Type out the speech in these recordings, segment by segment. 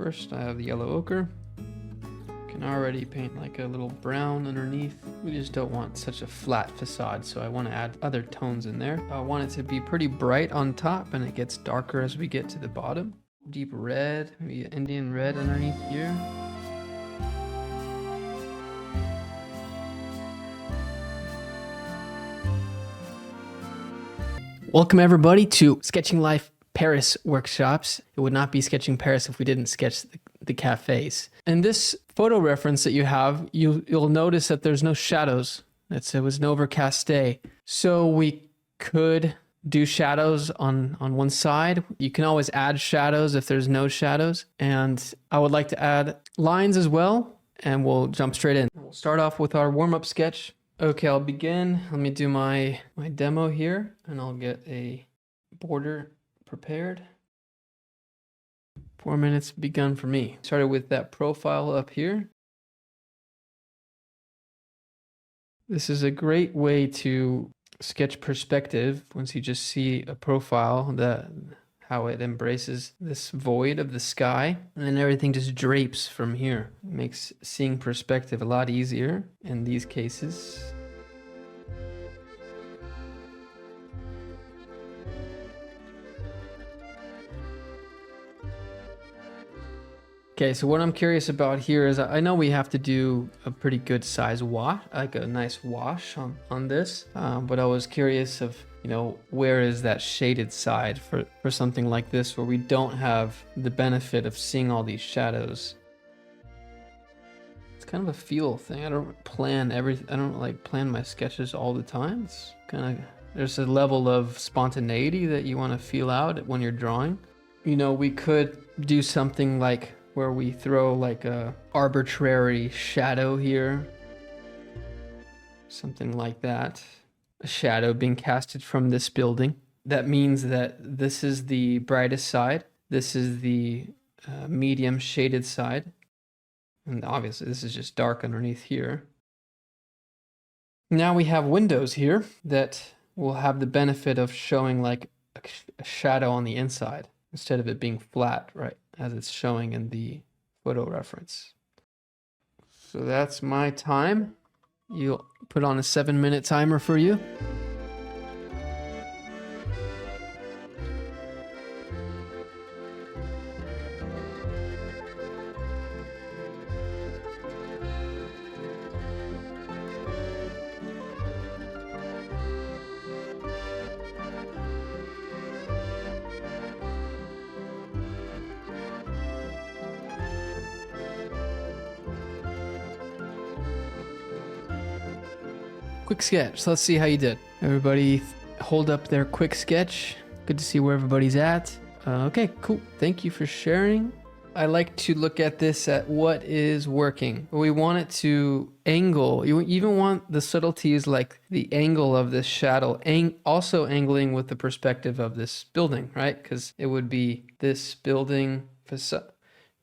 First, I have the yellow ochre. Can already paint like a little brown underneath. We just don't want such a flat facade, so I want to add other tones in there. I want it to be pretty bright on top, and it gets darker as we get to the bottom. Deep red, maybe Indian red underneath here. Welcome everybody to Sketching Life Paris workshops. It would not be Sketching Paris if we didn't sketch the cafes. In this photo reference that you have, you'll notice that there's no shadows. It was an overcast day. So we could do shadows on one side. You can always add shadows if there's no shadows. And I would like to add lines as well, and we'll jump straight in. We'll start off with our warm-up sketch. Okay, I'll begin. Let me do my demo here, and I'll get a border prepared. 4 minutes begun for me. Started with that profile up here. This is a great way to sketch perspective once you just see a profile, how it embraces this void of the sky, and then everything just drapes from here. It makes seeing perspective a lot easier in these cases. Okay, so what I'm curious about here is I know we have to do a pretty good size wash, like a nice wash on this, but I was curious of, where is that shaded side for something like this where we don't have the benefit of seeing all these shadows. It's kind of a feel thing. I don't plan my sketches all the time. It's kind of, there's a level of spontaneity that you want to feel out when you're drawing. We could do something like where we throw like a arbitrary shadow here. Something like that. A shadow being casted from this building. That means that this is the brightest side. This is the medium shaded side. And obviously this is just dark underneath here. Now we have windows here that will have the benefit of showing like a shadow on the inside instead of it being flat, right, as it's showing in the photo reference. So that's my time. You'll put on a 7-minute timer for you. Quick sketch. So let's see how you did. Everybody hold up their quick sketch. Good to see where everybody's at. Okay, cool. Thank you for sharing. I like to look at this at what is working. We want it to angle. You even want the subtleties like the angle of this shadow, also angling with the perspective of this building, right? Because it would be this building facade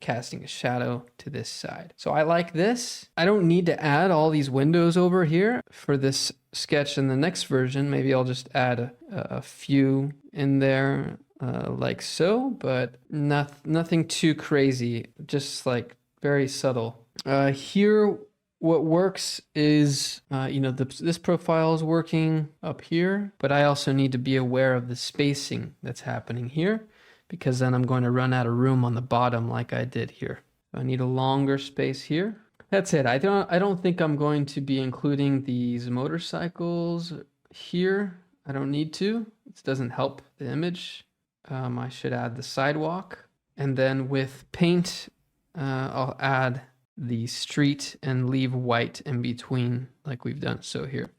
casting a shadow to this side. So I like this. I don't need to add all these windows over here for this sketch in the next version. Maybe I'll just add a few in there like so, but nothing too crazy, just like very subtle. Here, what works is, this profile is working up here, but I also need to be aware of the spacing that's happening here, because then I'm going to run out of room on the bottom like I did here. So I need a longer space here. That's it. I don't think I'm going to be including these motorcycles here. I don't need to. It doesn't help the image. I should add the sidewalk. And then with paint, I'll add the street and leave white in between like we've done so here.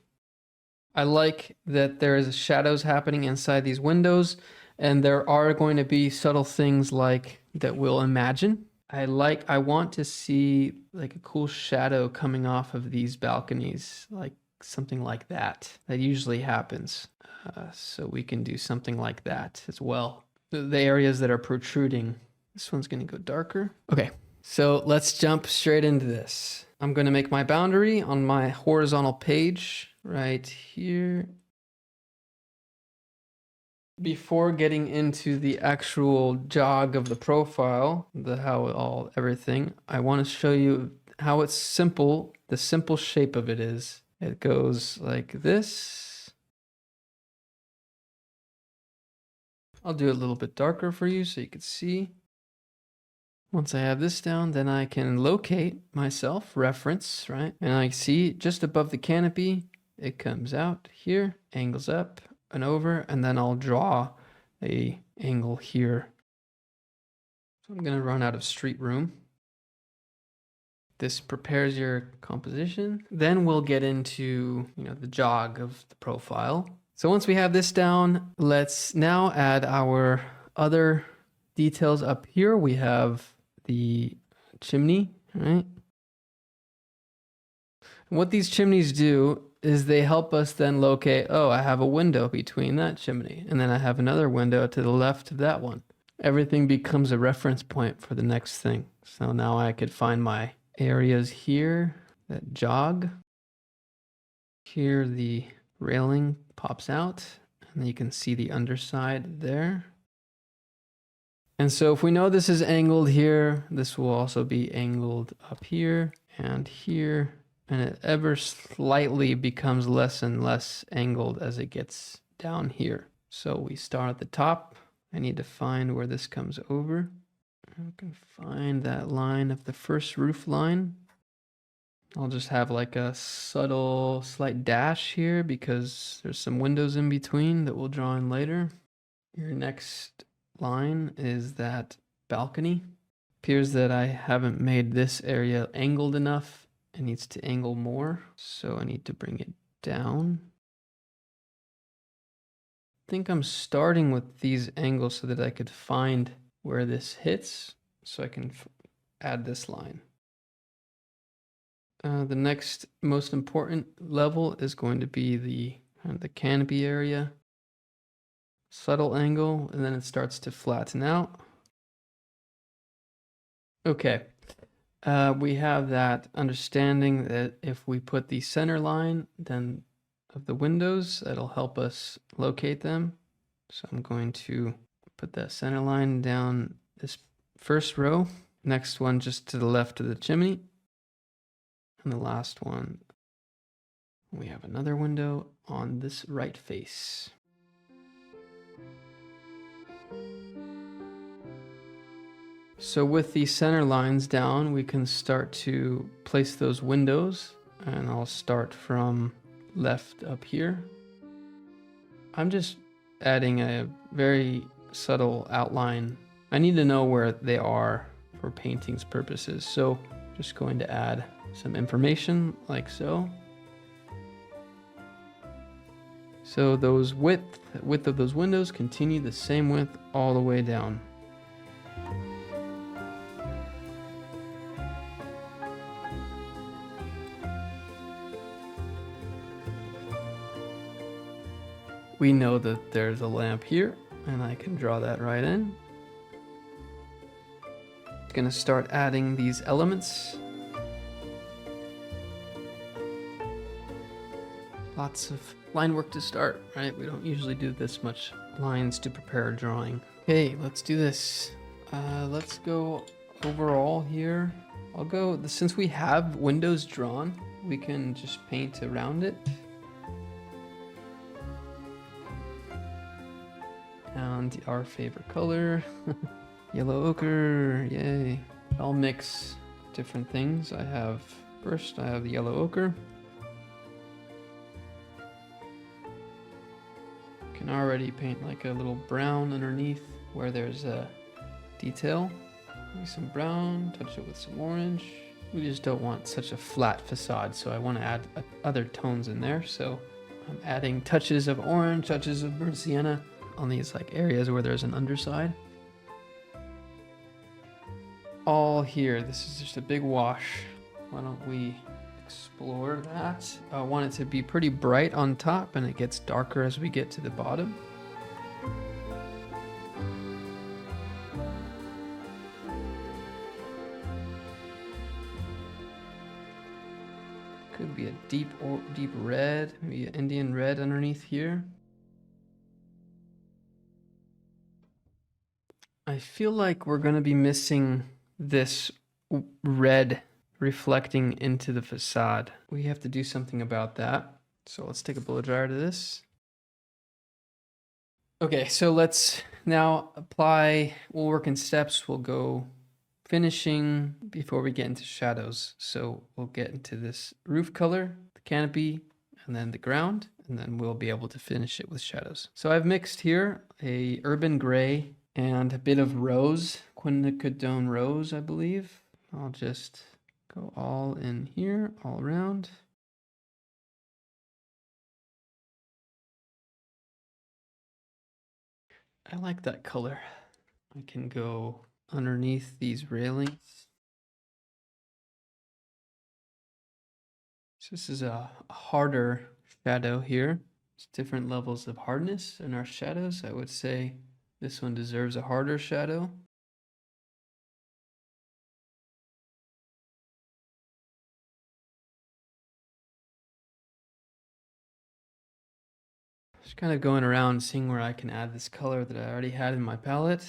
I like that there is shadows happening inside these windows. And there are going to be subtle things like that we'll imagine. I want to see like a cool shadow coming off of these balconies, like something like that. That usually happens. So we can do something like that as well. The areas that are protruding. This one's going to go darker. Okay, so let's jump straight into this. I'm going to make my boundary on my horizontal page right here. Before getting into the actual jog of the profile, everything, I want to show you how it's simple. The simple shape of it is. It goes like this. I'll do it a little bit darker for you so you can see. Once I have this down, then I can locate myself, reference, right? And I see just above the canopy, it comes out here, angles up and over, and then I'll draw a angle here. So I'm gonna run out of street room. This prepares your composition. Then we'll get into, the jog of the profile. So once we have this down, let's now add our other details up here. We have the chimney, right? And what these chimneys do is they help us then locate, oh, I have a window between that chimney, and then I have another window to the left of that one. Everything becomes a reference point for the next thing. So now I could find my areas here that jog. Here the railing pops out, and you can see the underside there. And so if we know this is angled here, this will also be angled up here and here, and it ever slightly becomes less and less angled as it gets down here. So we start at the top. I need to find where this comes over. I can find that line of the first roof line. I'll just have like a subtle slight dash here because there's some windows in between that we'll draw in later. Your next line is that balcony. Appears that I haven't made this area angled enough. It needs to angle more, so I need to bring it down. I think I'm starting with these angles so that I could find where this hits, so I can add this line. The next most important level is going to be the canopy area. Subtle angle, and then it starts to flatten out. Okay, we have that understanding that if we put the center line then of the windows, that'll help us locate them. So I'm going to put that center line down this first row, next one just to the left of the chimney, and the last one, we have another window on this right face. So with the center lines down, we can start to place those windows, and I'll start from left up here. I'm just adding a very subtle outline. I need to know where they are for painting's purposes, so just going to add some information like so. So those width of those windows continue the same width all the way down. We know that there's a lamp here, and I can draw that right in. I'm gonna start adding these elements. Lots of line work to start, right? We don't usually do this much lines to prepare a drawing. Okay, let's do this. Let's go overall here. I'll go, since we have windows drawn, we can just paint around it. And our favorite color, yellow ochre, yay. I'll mix different things. First I have the yellow ochre. Can already paint like a little brown underneath where there's a detail. Maybe some brown, touch it with some orange. We just don't want such a flat facade, so I want to add other tones in there. So I'm adding touches of orange, touches of burnt sienna on these like areas where there's an underside. All here, this is just a big wash. Why don't we explore that? I want it to be pretty bright on top, and it gets darker as we get to the bottom. Could be a deep red, maybe an Indian red underneath here. I feel like we're gonna be missing this red reflecting into the facade. We have to do something about that. So let's take a blow dryer to this. Okay, so let's now apply, we'll work in steps. We'll go finishing before we get into shadows. So we'll get into this roof color, the canopy, and then the ground, and then we'll be able to finish it with shadows. So I've mixed here a urban gray and a bit of rose, quinacridone rose, I believe. I'll just go all in here, all around. I like that color. I can go underneath these railings. So this is a harder shadow here. There's different levels of hardness in our shadows. I would say this one deserves a harder shadow. Just kind of going around seeing where I can add this color that I already had in my palette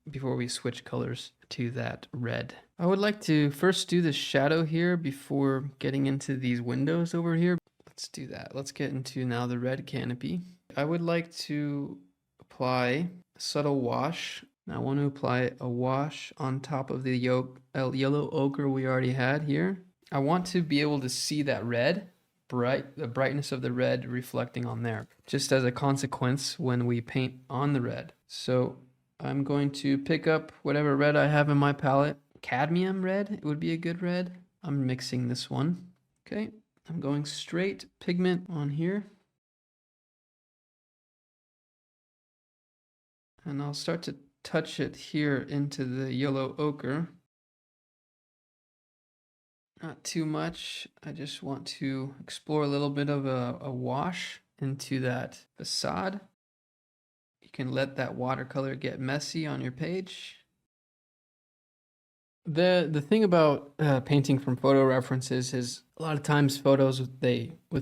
before we switch colors to that red. I would like to first do the shadow here before getting into these windows over here. Let's do that. Let's get into now the red canopy. I would like to apply a subtle wash. I want to apply a wash on top of the yellow ochre we already had here. I want to be able to see that red. The brightness of the red reflecting on there, just as a consequence when we paint on the red. So I'm going to pick up whatever red I have in my palette. Cadmium red, it would be a good red. I'm mixing this one. Okay, I'm going straight pigment on here. And I'll start to touch it here into the yellow ochre. Not too much. I just want to explore a little bit of a wash into that facade. You can let that watercolor get messy on your page. The thing about painting from photo references is a lot of times photos with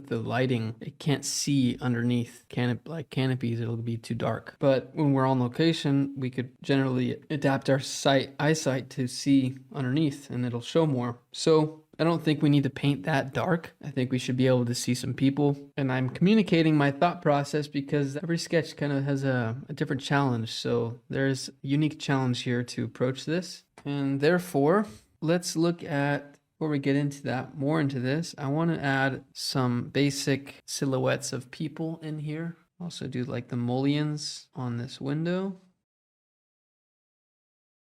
the lighting, it can't see underneath canopies, it'll be too dark. But when we're on location, we could generally adapt our eyesight to see underneath and it'll show more. So I don't think we need to paint that dark. I think we should be able to see some people. And I'm communicating my thought process because every sketch kind of has a different challenge. So there's a unique challenge here to approach this. And therefore, let's look at, before we get into that, more into this, I want to add some basic silhouettes of people in here. Also do like the mullions on this window.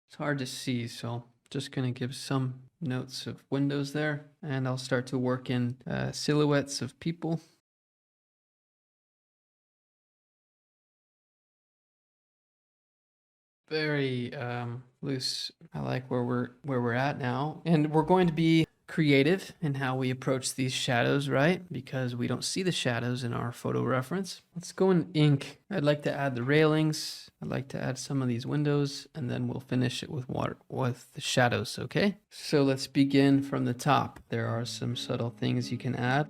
It's hard to see, so just going to give some notes of windows there, and I'll start to work in silhouettes of people. Very loose. I like where we're at now, and we're going to be creative in how we approach these shadows, right? Because we don't see the shadows in our photo reference. Let's go in ink. I'd like to add the railings. I'd like to add some of these windows, and then we'll finish it with the shadows, okay? So let's begin from the top. There are some subtle things you can add.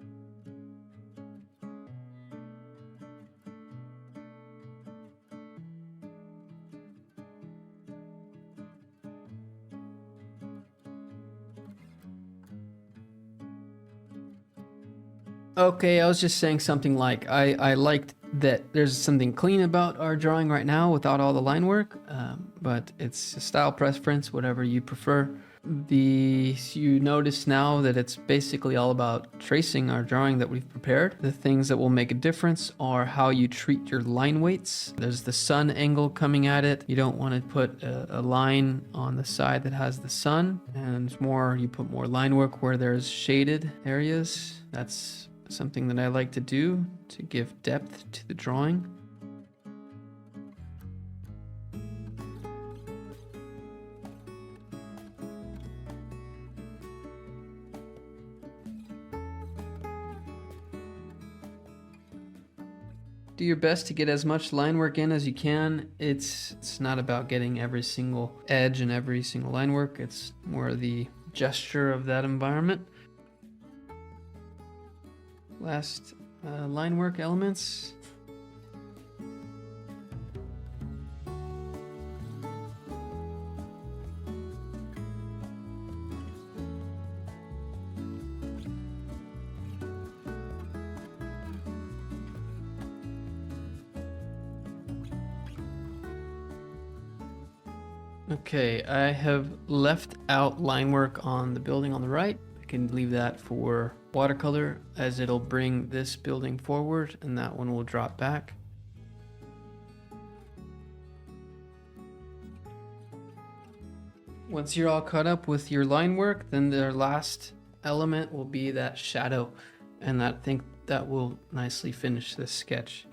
Okay, I was just saying something like I liked that there's something clean about our drawing right now without all the line work, but it's a style preference, whatever you prefer. You notice now that it's basically all about tracing our drawing that we've prepared. The things that will make a difference are how you treat your line weights. There's the sun angle coming at it. You don't want to put a line on the side that has the sun, and you put more line work where there's shaded areas. That's something that I like to do to give depth to the drawing. Do your best to get as much line work in as you can. It's not about getting every single edge and every single line work. It's more the gesture of that environment. Last line work elements. Okay, I have left out line work on the building on the right. I can leave that for watercolor, as it'll bring this building forward and that one will drop back. Once you're all caught up with your line work, then the last element will be that shadow, and I think that will nicely finish this sketch.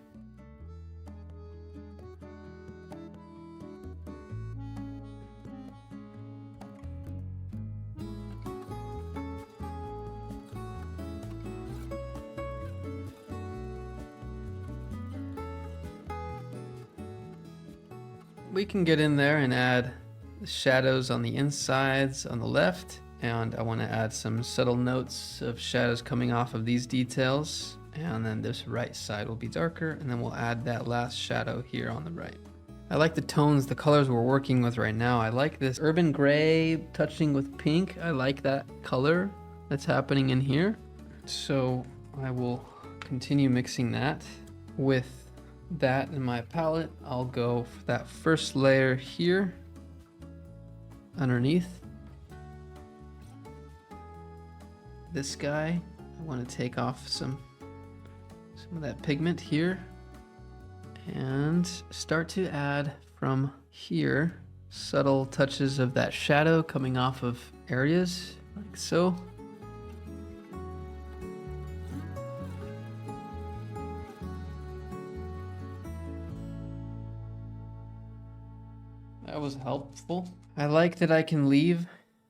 We can get in there and add the shadows on the insides on the left, and I want to add some subtle notes of shadows coming off of these details, and then this right side will be darker, and then we'll add that last shadow here on the right. I like the tones, the colors we're working with right now. I like this urban gray touching with pink. I like that color that's happening in here. So I will continue mixing that with that in my palette. I'll go for that first layer here underneath this guy. I want to take off some of that pigment here and start to add from here subtle touches of that shadow coming off of areas like so. That was helpful. I like that I can leave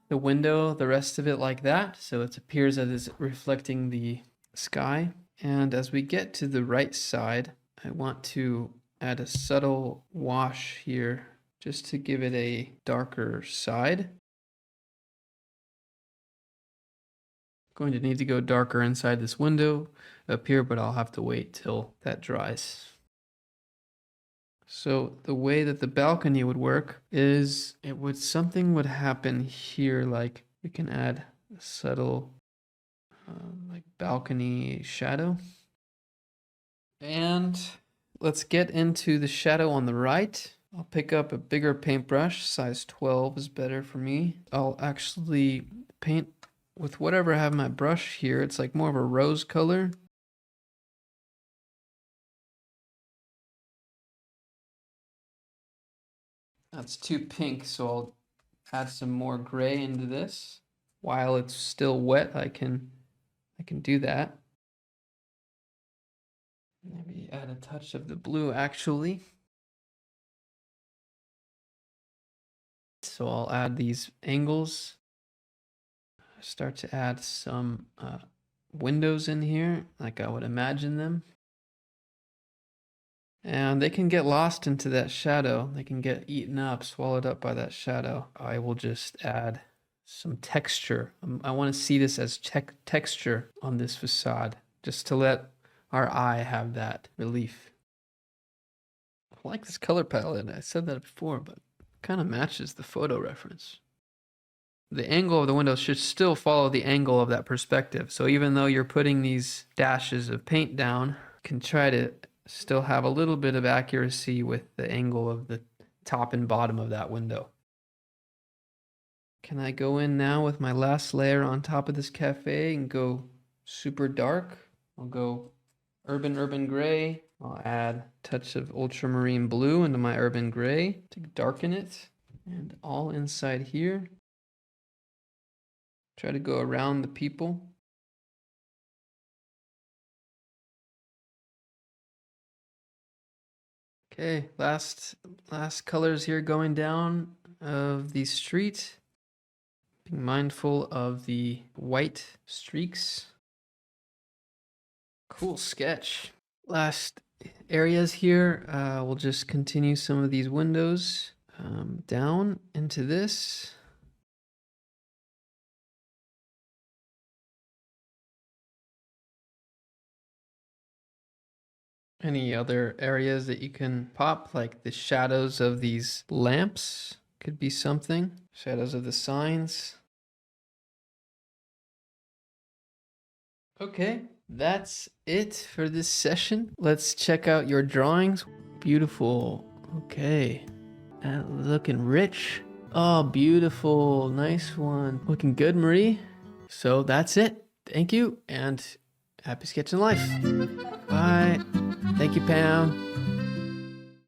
the window, the rest of it like that, so it appears that it's reflecting the sky. And as we get to the right side, I want to add a subtle wash here just to give it a darker side. Going to need to go darker inside this window up here, but I'll have to wait till that dries. So the way that the balcony would work is something would happen here, like we can add a subtle like balcony shadow. And let's get into the shadow on the right. I'll pick up a bigger paintbrush, size 12 is better for me. I'll actually paint with whatever I have in my brush here. It's like more of a rose color. That's too pink, so I'll add some more gray into this. While it's still wet, I can do that. Maybe add a touch of the blue actually. So I'll add these angles. Start to add some windows in here, like I would imagine them. And they can get lost into that shadow. They can get eaten up, swallowed up by that shadow. I will just add some texture. I want to see this as texture on this facade, just to let our eye have that relief. I like this color palette. I said that before, but it kind of matches the photo reference. The angle of the window should still follow the angle of that perspective. So even though you're putting these dashes of paint down, you can try to still have a little bit of accuracy with the angle of the top and bottom of that window. Can I go in now with my last layer on top of this cafe and go super dark? I'll go urban gray. I'll add a touch of ultramarine blue into my urban gray to darken it. And all inside here. Try to go around the people. Okay, last colors here going down of the street. Being mindful of the white streaks. Cool sketch. Last areas here, we'll just continue some of these windows down into this. Any other areas that you can pop, like the shadows of these lamps could be something. Shadows of the signs. Okay, that's it for this session. Let's check out your drawings. Beautiful. Okay, looking rich. Oh, beautiful. Nice one. Looking good, Marie. So that's it. Thank you, and happy sketching life. Bye. Thank you, Pam.